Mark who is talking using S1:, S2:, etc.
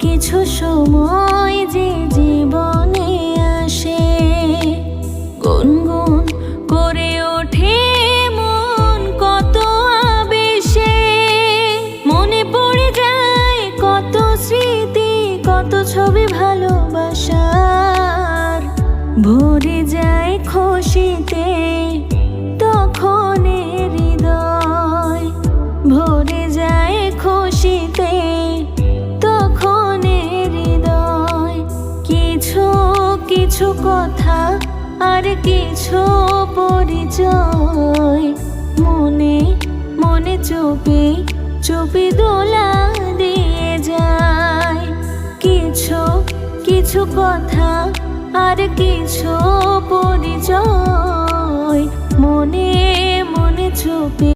S1: কিছু সময় যে জীবনে আসে, গুনগুন করে ওঠে মন কত আবেশে। মনে পড়ে যায় কত স্মৃতি, কত ছবি ভালোবাসার। ভরে যায় খুশিতে তখন হৃদয়, ভরে যায় খুশিতে তখন হৃদয়। কিছু কিছু কথা আর কিছু পরিচয়, মনে মনে চুপি চুপি দোলা দিয়ে যায়। কিছু কিছু কথা আর কিছু পরিচয়, মনে মনে চুপি